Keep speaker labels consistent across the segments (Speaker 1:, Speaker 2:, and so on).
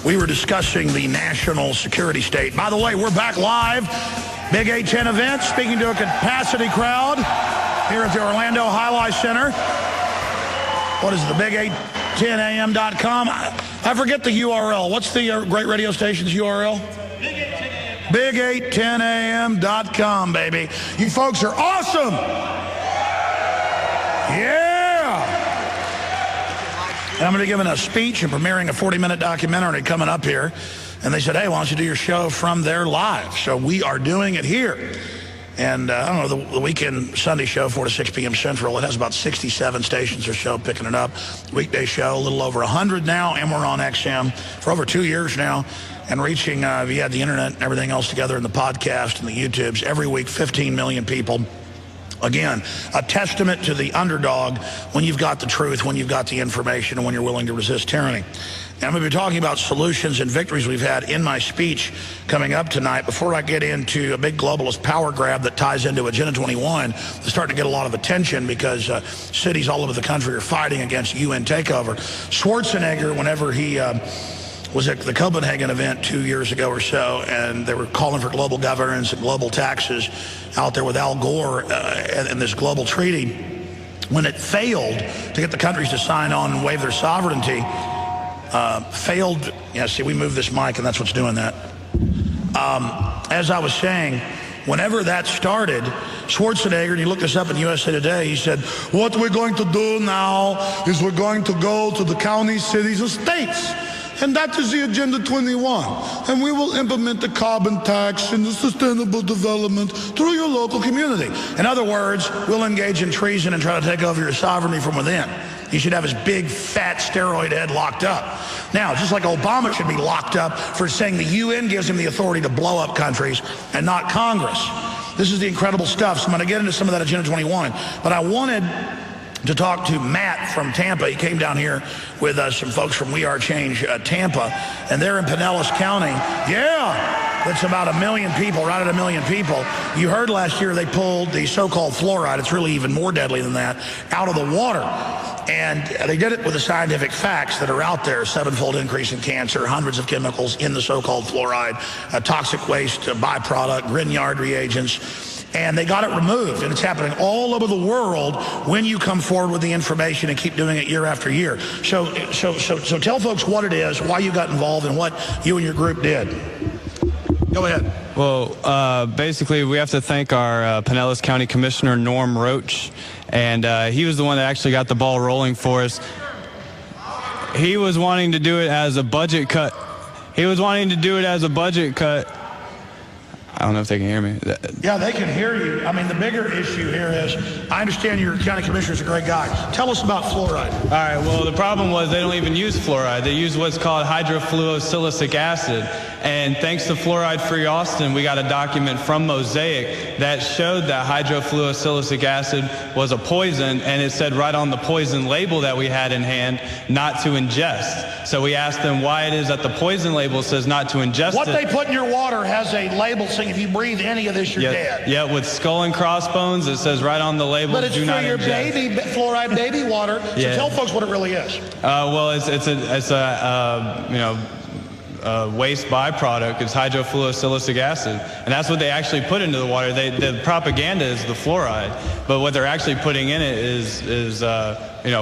Speaker 1: we were discussing the national security state. By the way, we're back live. Big 810 event, speaking to a capacity crowd here at the Orlando Jai-Alai Center. What is it, the big810am.com? I forget the URL. What's the great radio station's URL? Big810am.com, baby. You folks are awesome. Yeah. And I'm going to be giving a speech and premiering a 40-minute documentary coming up here. And they said, hey, why don't you do your show from there live? So we are doing it here. And I don't know, the weekend Sunday show, 4 to 6 p.m. Central, it has about 67 stations or so picking it up. Weekday show, a little over 100 now, and we're on XM for over 2 years now. And reaching via the internet and everything else together in the podcast and the YouTubes, every week, 15 million people. Again, a testament to the underdog when you've got the truth, when you've got the information, and when you're willing to resist tyranny. And I'm going to be talking about solutions and victories we've had in my speech coming up tonight. Before I get into a big globalist power grab that ties into Agenda 21, it's starting to get a lot of attention because cities all over the country are fighting against UN takeover. Schwarzenegger, whenever he was at the Copenhagen event 2 years ago or so, and they were calling for global governance and global taxes out there with Al Gore and this global treaty. When it failed to get the countries to sign on and waive their sovereignty, see, we moved this mic and that's what's doing that. As I was saying, whenever that started, Schwarzenegger, and you look this up in USA Today, he said, what we're going to do now is we're going to go to the counties, cities, and states. And that is the Agenda 21. And we will implement the carbon tax and the sustainable development through your local community. In other words, we'll engage in treason and try to take over your sovereignty from within. He should have his big, fat steroid head locked up. Now, just like Obama should be locked up for saying the UN gives him the authority to blow up countries and not Congress. This is the incredible stuff. So I'm going to get into some of that Agenda 21. But I wanted to talk to Matt from Tampa. He came down here with some folks from We Are Change Tampa, and they're in Pinellas County. Yeah, that's about 1 million people, right at 1 million people. You heard last year they pulled the so-called fluoride, it's really even more deadly than that, out of the water. And they did it with the scientific facts that are out there, 7-fold increase in cancer, hundreds of chemicals in the so-called fluoride, toxic waste, byproduct, Grignard reagents. And they got it removed, and it's happening all over the world when you come forward with the information and keep doing it year after year. So tell folks what it is, why you got involved, and what you and your group did. Go ahead.
Speaker 2: Well, basically, we have to thank our Pinellas County Commissioner, Norm Roach, and he was the one that actually got the ball rolling for us. He was wanting to do it as a budget cut. I don't know if they can hear me.
Speaker 1: Yeah, they can hear you. I mean, the bigger issue here is, I understand your county commissioner's a great guy. Tell us about fluoride.
Speaker 2: All right, well, the problem was they don't even use fluoride. They use what's called hydrofluorosilicic acid. And thanks to Fluoride Free Austin, we got a document from Mosaic that showed that hydrofluorosilicic acid was a poison, and it said right on the poison label that we had in hand, not to ingest. So we asked them why it is that the poison label says not to ingest
Speaker 1: What they put in your water has a label saying if you breathe any of this, you're dead.
Speaker 2: Yeah, with skull and crossbones, it says right on the label,
Speaker 1: but it's
Speaker 2: do
Speaker 1: for
Speaker 2: not
Speaker 1: your
Speaker 2: ingest.
Speaker 1: baby, fluoride baby water. So tell folks what it really is.
Speaker 2: Well, it's a waste byproduct. It's hydrofluorosilicic acid, and that's what they actually put into the water. The propaganda is the fluoride, but what they're actually putting in it is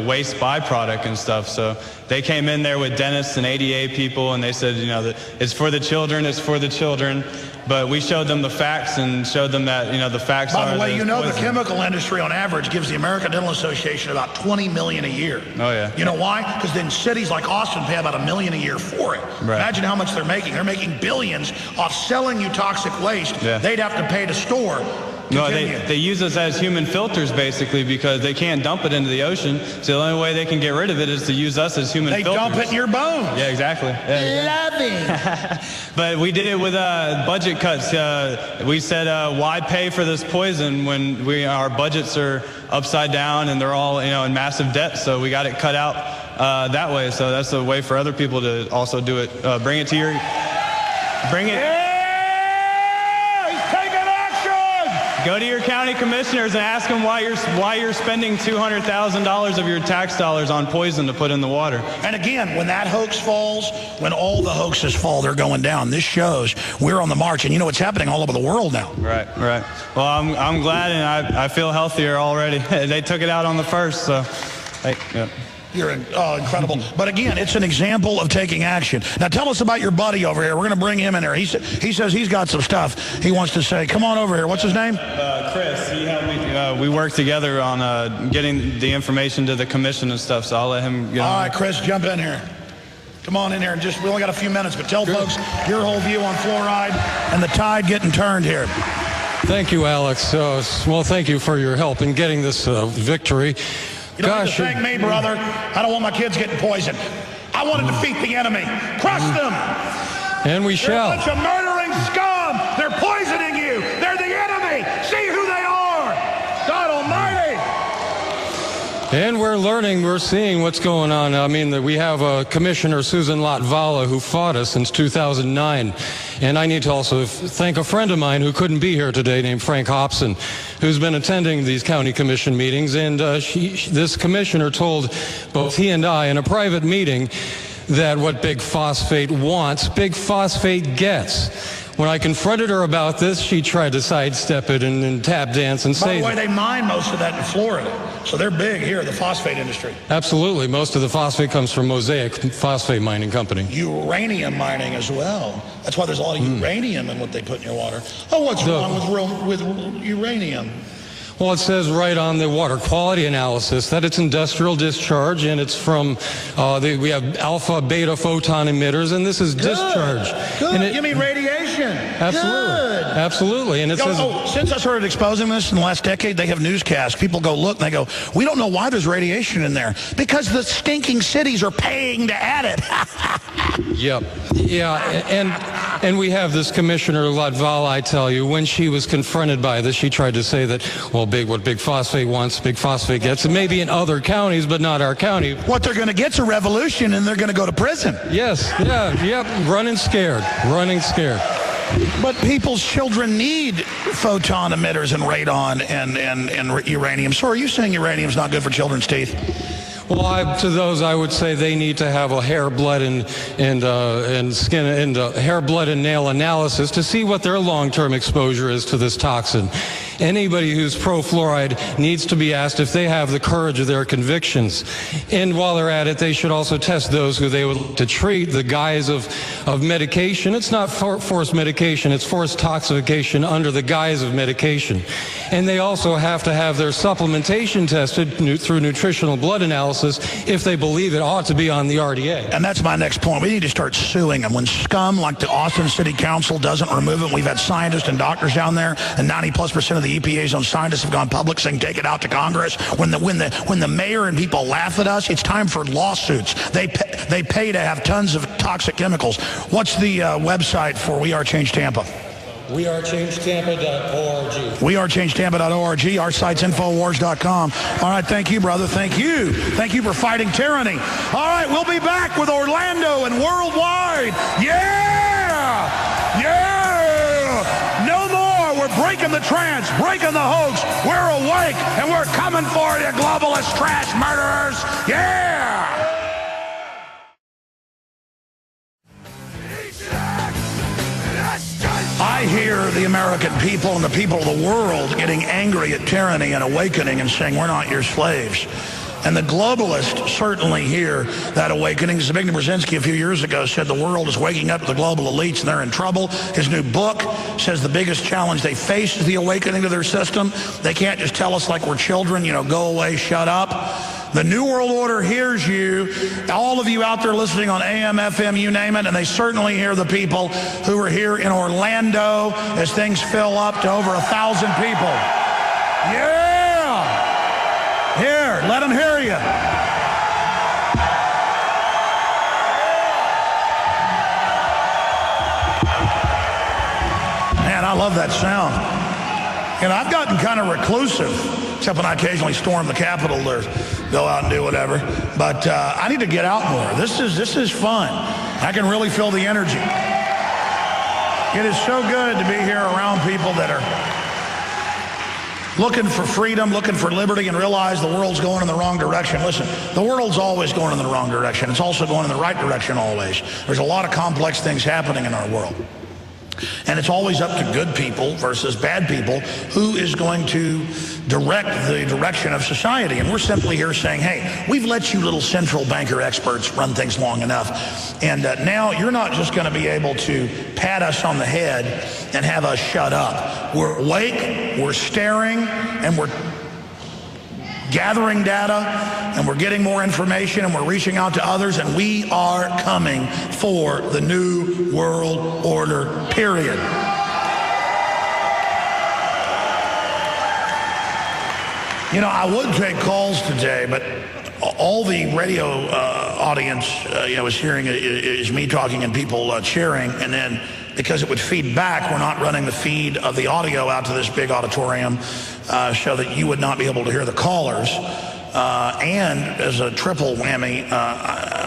Speaker 2: waste byproduct and stuff. So they came in there with dentists and ADA people, and they said, that it's for the children, it's for the children. But we showed them the facts and showed them that, the facts are...
Speaker 1: By the way, the chemical industry on average gives the American Dental Association about $20 million a year.
Speaker 2: Oh, yeah.
Speaker 1: You know why? Because then cities like Austin pay about $1 million a year for it.
Speaker 2: Right.
Speaker 1: Imagine how much they're making. They're making billions off selling you toxic waste. Yeah. They'd have to pay to store.
Speaker 2: No, they use us as human filters, basically, because they can't dump it into the ocean. So the only way they can get rid of it is to use us as human filters.
Speaker 1: They dump it in your bones.
Speaker 2: Yeah, exactly. Yeah,
Speaker 1: Loving.
Speaker 2: But we did it with budget cuts. We said, why pay for this poison when our budgets are upside down and they're all in massive debt? So we got it cut out that way. So that's a way for other people to also do it. Bring it to your... Bring it... Go to your county commissioners and ask them why you're spending $200,000 of your tax dollars on poison to put in the water.
Speaker 1: And again, when that hoax falls, when all the hoaxes fall, they're going down. This shows we're on the march, and you know what's happening all over the world now.
Speaker 2: Right. Well, I'm glad, and I feel healthier already. They took it out on the 1st, so. Yeah.
Speaker 1: You're incredible. But again, it's an example of taking action. Now tell us about your buddy over here. We're going to bring him in here. He says he's got some stuff he wants to say. Come on over here. What's his name?
Speaker 2: Chris. He helped me. We worked together on getting the information to the commission and stuff, so I'll let him get on.
Speaker 1: All right, Chris, jump in here. Come on in here. We only got a few minutes, but tell folks your whole view on fluoride and the tide getting turned here.
Speaker 3: Thank you, Alex. Well, thank you for your help in getting this victory.
Speaker 1: You don't have to thank me, brother. I don't want my kids getting poisoned. I want to defeat the enemy. Crush them.
Speaker 3: And we shall.
Speaker 1: They're a bunch of murdering scum. They're poisoning you. They're the enemy. See who they are. God Almighty.
Speaker 3: And we're seeing what's going on. I mean, we have Commissioner Susan Latvala who fought us since 2009. And I need to also thank a friend of mine who couldn't be here today named Frank Hobson, who's been attending these county commission meetings. And this commissioner told both he and I in a private meeting that what Big Phosphate wants, Big Phosphate gets. When I confronted her about this, she tried to sidestep it and tap dance and say...
Speaker 1: By the way, they mine most of that in Florida, so they're big here, the phosphate industry.
Speaker 3: Absolutely. Most of the phosphate comes from Mosaic Phosphate Mining Company.
Speaker 1: Uranium mining as well. That's why there's a lot of uranium in what they put in your water. Oh, what's wrong with uranium?
Speaker 3: Well, it says right on the water quality analysis that it's industrial discharge, and it's from, we have alpha, beta photon emitters, and this is discharge.
Speaker 1: Good. You mean radiation?
Speaker 3: Absolutely.
Speaker 1: Good.
Speaker 3: Absolutely. And it says...
Speaker 1: since I started exposing this in the last decade, they have newscasts. People go look, and they go, we don't know why there's radiation in there. Because the stinking cities are paying to add it.
Speaker 3: Yep. Yeah, and we have this Commissioner Latvala, I tell you, when she was confronted by this, she tried to say that, well, what Big Phosphate wants, Big Phosphate gets. And maybe in other counties, but not our county.
Speaker 1: What they're going to get's a revolution, and they're going to go to prison.
Speaker 3: Yes, yep, running scared. But
Speaker 1: people's children need photon emitters and radon and uranium. So are you saying uranium's not good for children's teeth?
Speaker 3: Well, to those, I would say they need to have a hair, blood, and skin and hair, blood, and nail analysis to see what their long-term exposure is to this toxin. Anybody who's pro-fluoride needs to be asked if they have the courage of their convictions. And while they're at it, they should also test those who they would like to treat the guise of medication. It's not forced medication, it's forced toxification under the guise of medication. And they also have to have their supplementation tested through nutritional blood analysis if they believe it ought to be on the RDA.
Speaker 1: And that's my next point. We need to start suing them. When scum like the Austin City Council doesn't remove it, we've had scientists and doctors down there, and 90+% of the EPA's own scientists have gone public saying take it out to Congress. When the mayor and people laugh at us, it's time for lawsuits. They pay to have tons of toxic chemicals. What's the website for We Are Change Tampa?
Speaker 3: WeAreChangeTampa.org.
Speaker 1: WeAreChangeTampa.org. Our site's Infowars.com. All right, thank you, brother. Thank you. Thank you for fighting tyranny. All right, we'll be back with Orlando and worldwide. Yeah! Yeah! No more. We're breaking the trance, breaking the hoax. We're awake, and we're coming for you, globalist trash murderers. Yeah! I hear the American people and the people of the world getting angry at tyranny and awakening and saying, we're not your slaves. And the globalists certainly hear that awakening. Zbigniew Brzezinski a few years ago said the world is waking up to the global elites and they're in trouble. His new book says the biggest challenge they face is the awakening to their system. They can't just tell us like we're children, go away, shut up. The New World Order hears you, all of you out there listening on AM, FM, you name it, and they certainly hear the people who are here in Orlando as things fill up to over 1,000 people. Yeah! Here, let them hear you. Man, I love that sound. I've gotten kind of reclusive, except when I occasionally storm the Capitol or go out and do whatever. But I need to get out more. This is fun. I can really feel the energy. It is so good to be here around people that are looking for freedom, looking for liberty, and realize the world's going in the wrong direction. Listen, the world's always going in the wrong direction. It's also going in the right direction always. There's a lot of complex things happening in our world. And it's always up to good people versus bad people who is going to direct the direction of society. And we're simply here saying, hey, we've let you little central banker experts run things long enough. And now you're not just going to be able to pat us on the head and have us shut up. We're awake, we're staring, and we're gathering data, and we're getting more information, and we're reaching out to others, and we are coming for the new world order, period. You know, I would take calls today, but all the radio audience, is hearing is me talking and people cheering, and then because it would feed back, we're not running the feed of the audio out to this big auditorium so that you would not be able to hear the callers. And as a triple whammy,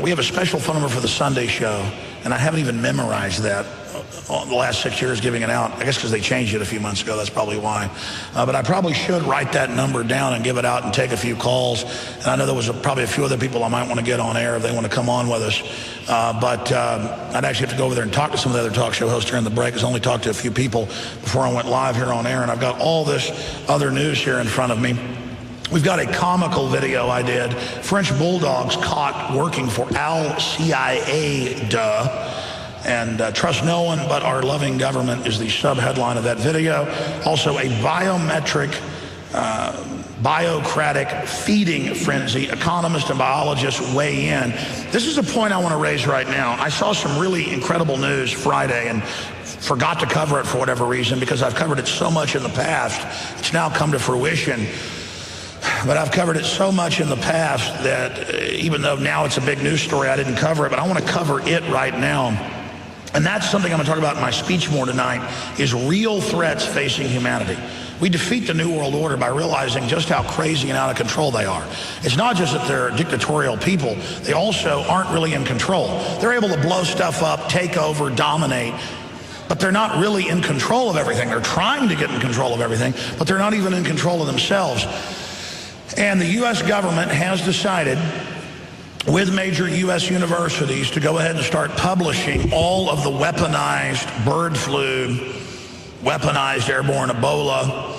Speaker 1: we have a special phone number for the Sunday show, and I haven't even memorized that the last 6 years giving it out. I guess because they changed it a few months ago, that's probably why. But I probably should write that number down and give it out and take a few calls. And I know there was probably a few other people I might want to get on air if they want to come on with us. But I'd actually have to go over there and talk to some of the other talk show hosts during the break, because I only talked to a few people before I went live here on air. And I've got all this other news here in front of me. We've got a comical video I did. French bulldogs caught working for CIA, and trust no one but our loving government is the sub-headline of that video. Also, a biometric, biocratic feeding frenzy. Economists and biologists weigh in. This is a point I want to raise right now. I saw some really incredible news Friday and forgot to cover it for whatever reason, because I've covered it so much in the past. It's now come to fruition. But I've covered it so much in the past that even though now it's a big news story, I didn't cover it, but I want to cover it right now. And that's something I'm going to talk about in my speech more tonight, is real threats facing humanity. We defeat the New World Order by realizing just how crazy and out of control they are. It's not just that they're dictatorial people, they also aren't really in control. They're able to blow stuff up, take over, dominate, but they're not really in control of everything. They're trying to get in control of everything, but they're not even in control of themselves. And the U.S. government has decided, with major U.S. universities, to go ahead and start publishing all of the weaponized bird flu, weaponized airborne Ebola,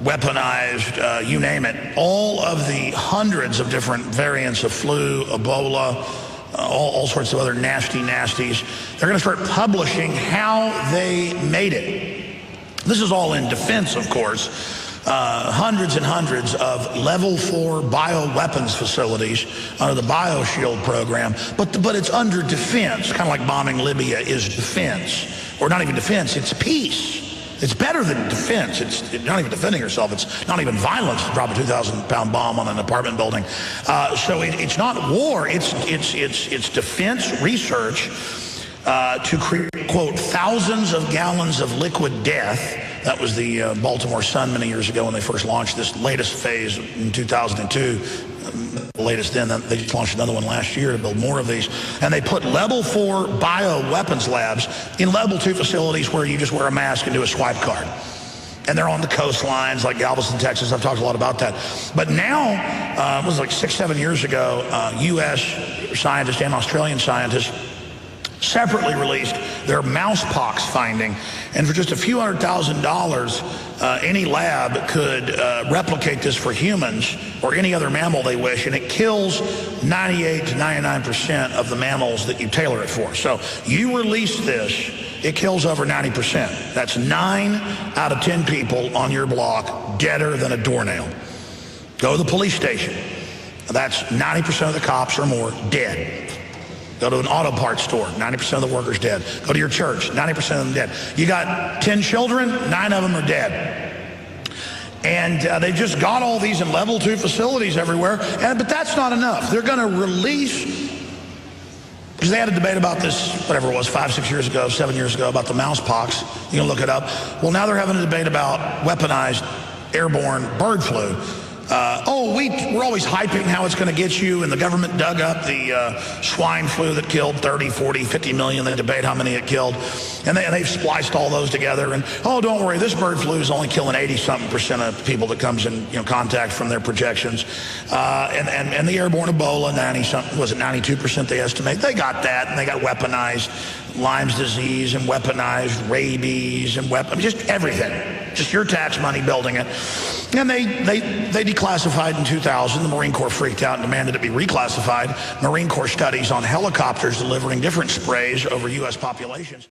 Speaker 1: weaponized, you name it, all of the hundreds of different variants of flu, Ebola, all sorts of other nasties. They're going to start publishing how they made it. This is all in defense, of course. Hundreds and hundreds of level 4 bioweapons facilities under the BioShield program, but it's under defense, kind of like bombing Libya is defense, or not even defense, it's peace. It's better than defense. It's not even defending yourself. It's not even violence to drop a 2,000-pound bomb on an apartment building. So it's not war. It's defense research to create, quote, thousands of gallons of liquid death. That was the Baltimore Sun many years ago when they first launched this latest phase in 2002. The latest then, they just launched another one last year to build more of these. And they put level 4 bioweapons labs in level 2 facilities where you just wear a mask and do a swipe card. And they're on the coastlines like Galveston, Texas. I've talked a lot about that. But now, it was like 6-7 years ago, U.S. scientists and Australian scientists separately released their mousepox finding, and for just a few $100,000, any lab could replicate this for humans or any other mammal they wish, and it kills 98 to 99% of the mammals that you tailor it for. So you release this, it kills over 90%. That's 9 out of 10 people on your block deader than a doornail. Go to the police station. That's 90% of the cops or more dead. Go to an auto parts store, 90% of the workers dead. Go to your church, 90% of them dead. You got 10 children, 9 of them are dead. And they've just got all these in level 2 facilities everywhere. But that's not enough. They're going to release, because they had a debate about this, whatever it was, 5-6 years ago, 7 years ago, about the mouse pox. You can look it up. Well, now they're having a debate about weaponized airborne bird flu. we're always hyping how it's going to get you, and the government dug up the swine flu that killed 30, 40, 50 million. They debate how many it killed, and they've spliced all those together. And don't worry, this bird flu is only killing 80-something% of people that comes in contact from their projections. And the airborne Ebola, 92% they estimate. They got that, and they got weaponized Lyme's disease and weaponized rabies and just everything. Just your tax money building it. And they declassified in 2000. The Marine Corps freaked out and demanded it be reclassified. Marine Corps studies on helicopters delivering different sprays over U.S. populations.